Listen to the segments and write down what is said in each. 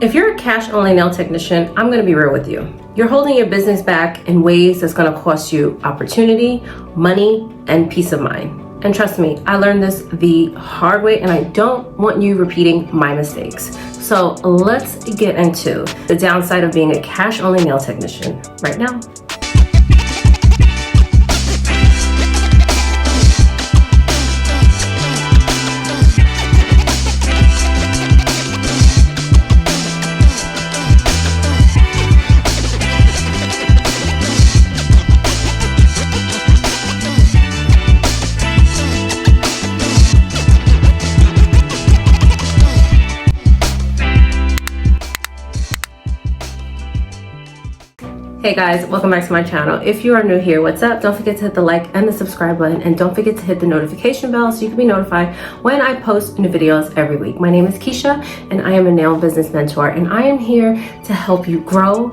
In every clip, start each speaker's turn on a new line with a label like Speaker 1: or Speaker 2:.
Speaker 1: If you're a cash-only nail technician, I'm gonna be real with you. You're holding your business back in ways that's gonna cost you opportunity, money, and peace of mind. And trust me, I learned this the hard way, and I don't want you repeating my mistakes. So let's get into the downside of being a cash-only nail technician right now. Hey guys, welcome back to my channel. If you are new here, what's up? Don't forget to hit the like and the subscribe button, and don't forget to hit the notification bell so you can be notified when I post new videos every week. My name is Keisha and I am a nail business mentor, and I am here to help you grow,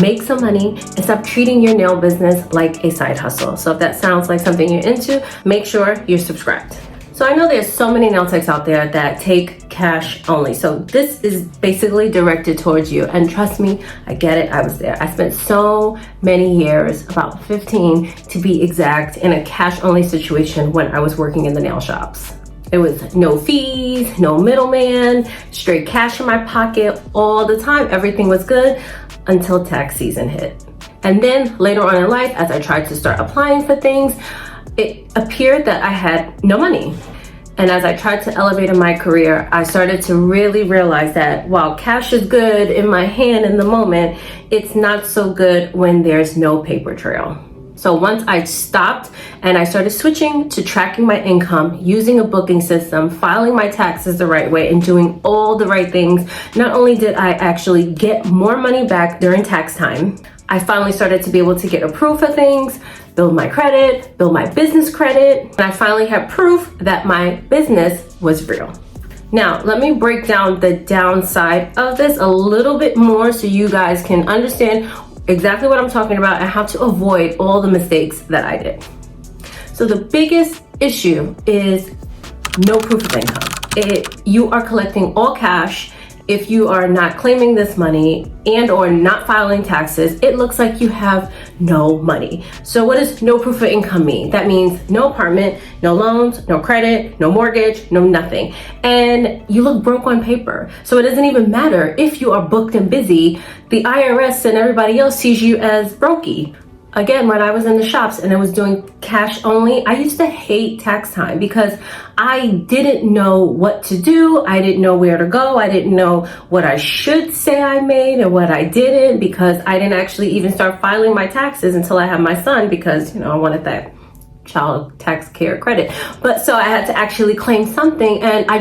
Speaker 1: make some money, and stop treating your nail business like a side hustle. So if that sounds like something you're into, make sure you're subscribed. So I know there's so many nail techs out there that take cash only. So this is basically directed towards you. And trust me, I get it, I was there. I spent so many years, about 15 to be exact, in a cash only situation when I was working in the nail shops. It was no fees, no middleman, straight cash in my pocket all the time. Everything was good until tax season hit. And then later on in life, as I tried to start applying for things, it appeared that I had no money. And as I tried to elevate in my career, I started to really realize that while cash is good in my hand in the moment, it's not so good when there's no paper trail. So once I stopped and I started switching to tracking my income, using a booking system, filing my taxes the right way, and doing all the right things, not only did I actually get more money back during tax time, I finally started to be able to get approved for things, build my credit, build my business credit, and I finally had proof that my business was real. Now, let me break down the downside of this a little bit more so you guys can understand exactly what I'm talking about and how to avoid all the mistakes that I did. So the biggest issue is no proof of income. You are collecting all cash. If you are not claiming this money and or not filing taxes, it looks like you have no money. So what does no proof of income mean? That means no apartment, no loans, no credit, no mortgage, no nothing. And you look broke on paper. So it doesn't even matter if you are booked and busy. The IRS and everybody else sees you as brokey. Again, when I was in the shops and I was doing cash only, I used to hate tax time because I didn't know what to do. I didn't know where to go. I didn't know what I should say I made and what I didn't, because I didn't actually even start filing my taxes until I had my son, because, I wanted that child tax care credit. But so I had to actually claim something, and I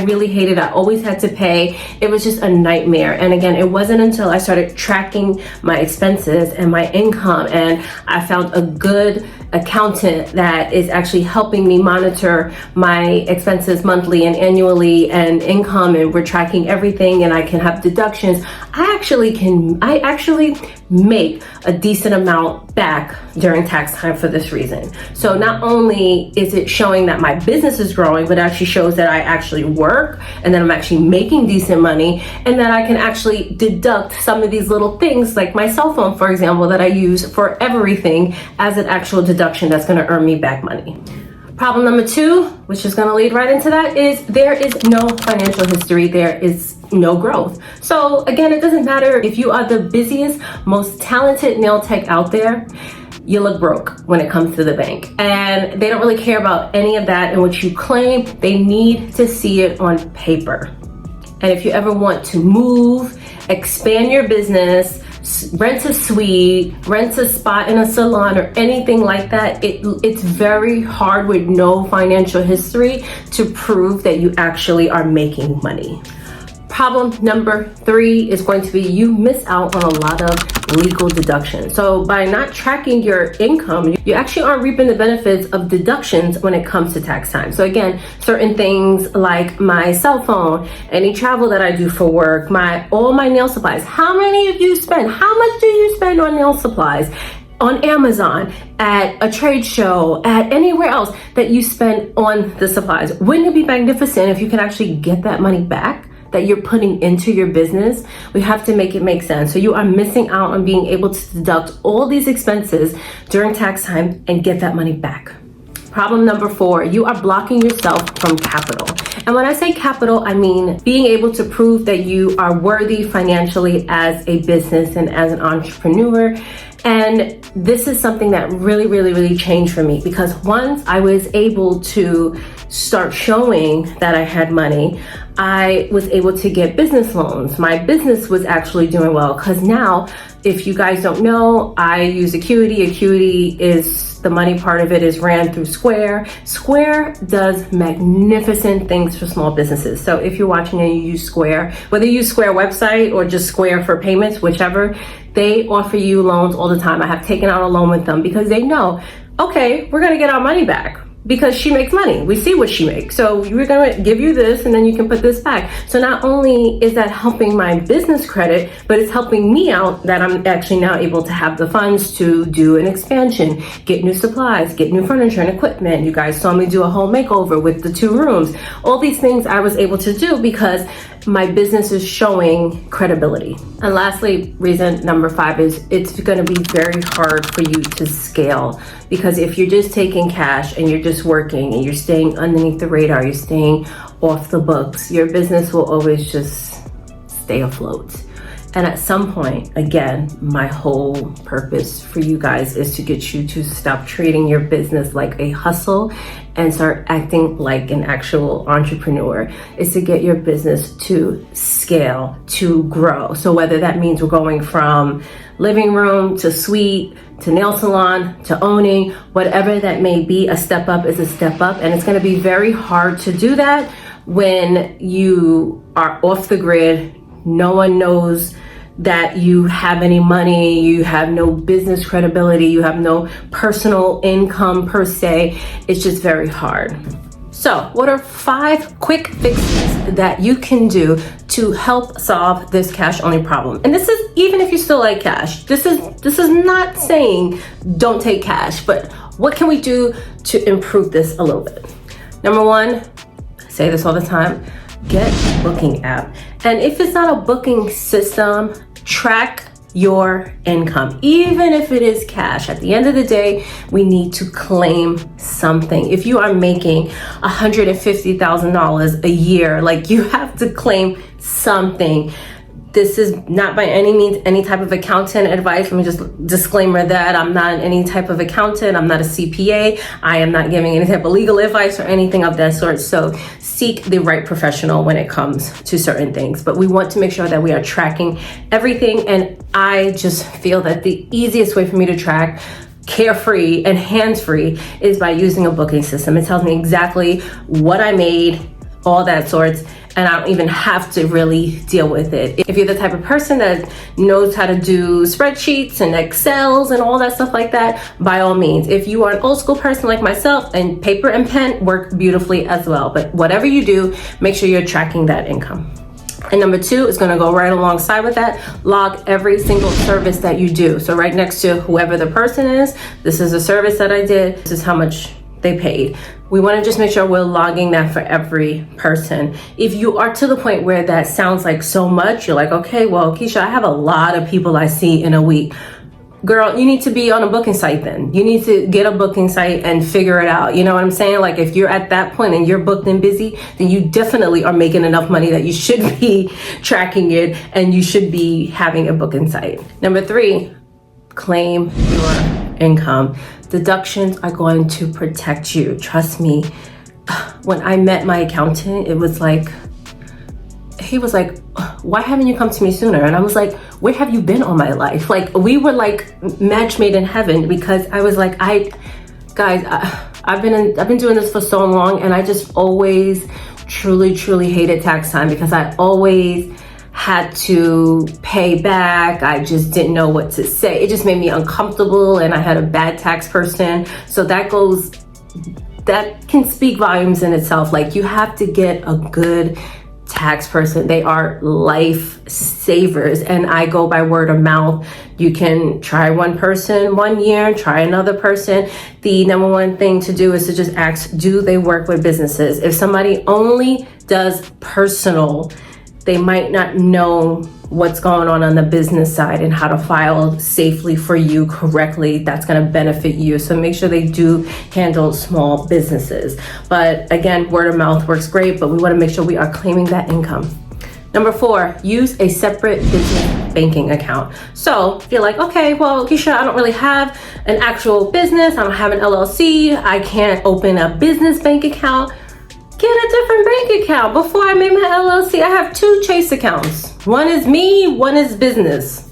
Speaker 1: really hated it. I always had to pay. It was just a nightmare. And again, it wasn't until I started tracking my expenses and my income, and I found a good accountant that is actually helping me monitor my expenses monthly and annually and income, and we're tracking everything, and I can have deductions. I actually make a decent amount back during tax time for this reason. So not only is it showing that my business is growing, but it actually shows that I actually work and that I'm actually making decent money, and that I can actually deduct some of these little things, like my cell phone, for example, that I use for everything, as an actual deduction that's going to earn me back money. Problem number 2, which is going to lead right into that, is there is no financial history. There is no growth. So again, it doesn't matter if you are the busiest, most talented nail tech out there, you look broke when it comes to the bank. And they don't really care about any of that and what you claim. They need to see it on paper. And if you ever want to move, expand your business, rent a suite, rent a spot in a salon, or anything like that, it's very hard with no financial history to prove that you actually are making money. Problem number 3 is going to be you miss out on a lot of legal deductions. So by not tracking your income, you actually aren't reaping the benefits of deductions when it comes to tax time. So again, certain things like my cell phone, any travel that I do for work, all my nail supplies. How many of you spend? How much do you spend on nail supplies? On Amazon, at a trade show, at anywhere else that you spend on the supplies? Wouldn't it be magnificent if you could actually get that money back that you're putting into your business, we have to make it make sense. So you are missing out on being able to deduct all these expenses during tax time and get that money back. Problem number 4, you are blocking yourself from capital. And when I say capital, I mean being able to prove that you are worthy financially as a business and as an entrepreneur. And this is something that really changed for me, because once I was able to start showing that I had money, I was able to get business loans. My business was actually doing well, because now, if you guys don't know, I use Acuity. Acuity is, the money part of it is ran through Square. Square does magnificent things for small businesses. So if you're watching and you use Square, whether you use Square website or just Square for payments, whichever, they offer you loans all the time. I have taken out a loan with them because they know, okay, we're gonna get our money back, because she makes money. We see what she makes. So we're gonna give you this and then you can put this back. So not only is that helping my business credit, but it's helping me out that I'm actually now able to have the funds to do an expansion, get new supplies, get new furniture and equipment. You guys saw me do a whole makeover with the 2 rooms. All these things I was able to do because my business is showing credibility. And lastly, reason number 5 is it's gonna be very hard for you to scale, because if you're just taking cash and you're just working and you're staying underneath the radar, you're staying off the books, your business will always just stay afloat. And at some point, again, my whole purpose for you guys is to get you to stop treating your business like a hustle and start acting like an actual entrepreneur. Is to get your business to scale, to grow. So whether that means we're going from living room to suite to nail salon to owning, whatever that may be, a step up is a step up. And it's gonna be very hard to do that when you are off the grid. No one knows that you have any money, you have no business credibility, you have no personal income per se. It's just very hard. So what are 5 quick fixes that you can do to help solve this cash only problem? And this is even if you still like cash. This is not saying don't take cash, but what can we do to improve this a little bit? Number 1, I say this all the time, get a booking app. And if it's not a booking system, track your income, even if it is cash. At the end of the day, we need to claim something. If you are making $150,000 a year, like, you have to claim something. This is not by any means any type of accountant advice. Let me just disclaimer that I'm not any type of accountant. I'm not a CPA. I am not giving any type of legal advice or anything of that sort. So seek the right professional when it comes to certain things. But we want to make sure that we are tracking everything. And I just feel that the easiest way for me to track carefree and hands-free is by using a booking system. It tells me exactly what I made, all that sorts, and I don't even have to really deal with it. If you're the type of person that knows how to do spreadsheets and Excels and all that stuff like that, by all means. If you are an old school person like myself, and paper and pen work beautifully as well. But whatever you do, make sure you're tracking that income. And number 2 is gonna go right alongside with that. Log every single service that you do. So right next to whoever the person is, this is a service that I did, this is how much they paid. We want to just make sure we're logging that for every person. If you are to the point where that sounds like so much, you're like, okay, well, Keisha, I have a lot of people I see in a week. Girl, you need to be on a booking site then. You need to get a booking site and figure it out. You know what I'm saying? Like, if you're at that point and you're booked and busy, then you definitely are making enough money that you should be tracking it and you should be having a booking site. Number 3, claim your income. Deductions are going to protect you. Trust me. When I met my accountant, it was like, he was like, why haven't you come to me sooner? And I was like, where have you been all my life? Like, we were like match made in heaven, because I was like, I've been doing this for so long, and I just always truly hated tax time, because I always had to pay back. I just didn't know what to say. It just made me uncomfortable, and I had a bad tax person. So that can speak volumes in itself. Like, you have to get a good tax person. They are life savers, and I go by word of mouth. You can try one person 1 year, try another person. The number 1 thing to do is to just ask, do they work with businesses? If somebody only does personal they might not know what's going on the business side and how to file safely for you correctly. That's going to benefit you. So make sure they do handle small businesses. But again, word of mouth works great, but we want to make sure we are claiming that income. Number 4, use a separate business banking account. So if you're like, okay, well, Keisha, I don't really have an actual business. I don't have an LLC. I can't open a business bank account. Get a different bank account. Before I made my LLC, I have 2 Chase accounts. One is me, one is business.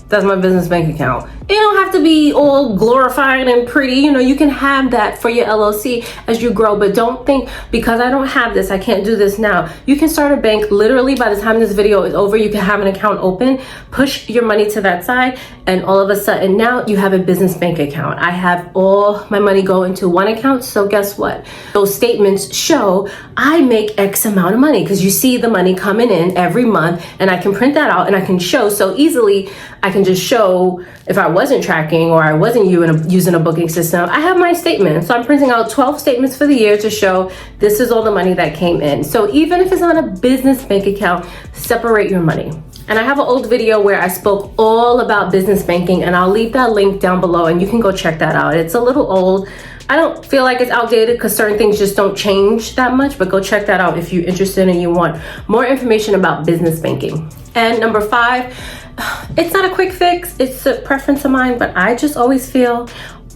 Speaker 1: That's my business bank account. It don't have to be all glorified and pretty. You know, you can have that for your LLC as you grow, but don't think because I don't have this, I can't do this now. You can start a bank literally by the time this video is over. You can have an account open, push your money to that side, and all of a sudden now you have a business bank account. I have all my money go into one account. So guess what? Those statements show I make X amount of money because you see the money coming in every month, and I can print that out and I can show so easily. I can just show if I wasn't tracking or I wasn't using a booking system, I have my statement. So I'm printing out 12 statements for the year to show this is all the money that came in. So even if it's not a business bank account, separate your money. And I have an old video where I spoke all about business banking, and I'll leave that link down below and you can go check that out. It's a little old. I don't feel like it's outdated because certain things just don't change that much, but go check that out if you're interested and you want more information about business banking. And number 5, it's not a quick fix, it's a preference of mine, but I just always feel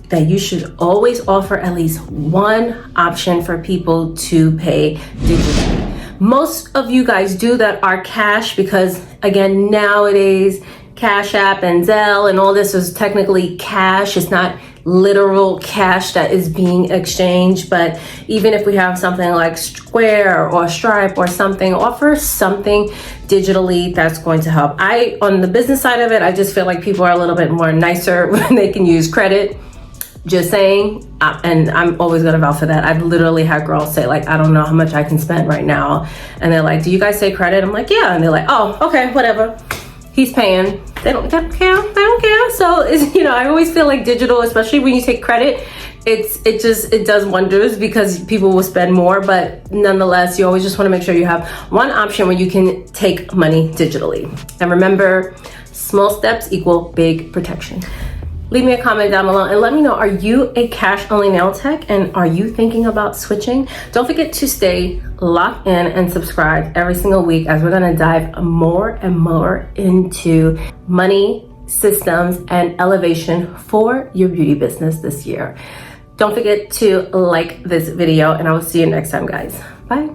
Speaker 1: that you should always offer at least one option for people to pay digitally. Most of you guys do that are cash because, again, nowadays, Cash App and Zelle and all this is technically cash. It's not literal cash that is being exchanged, but even if we have something like Square or Stripe or something, offer something digitally that's going to help. On the business side of it, I just feel like people are a little bit more nicer when they can use credit. Just saying, and I'm always gonna vouch for that. I've literally had girls say like, I don't know how much I can spend right now. And they're like, do you guys say credit? I'm like, yeah. And they're like, oh, okay, whatever. He's paying. They don't care. They don't care. So it's, you know, I always feel like digital, especially when you take credit, it does wonders because people will spend more. But nonetheless, you always just want to make sure you have one option where you can take money digitally. And remember, small steps equal big protection. Leave me a comment down below and let me know, are you a cash only nail tech and are you thinking about switching? Don't forget to stay locked in and subscribe every single week as we're gonna dive more and more into money systems and elevation for your beauty business this year. Don't forget to like this video and I will see you next time, guys. Bye.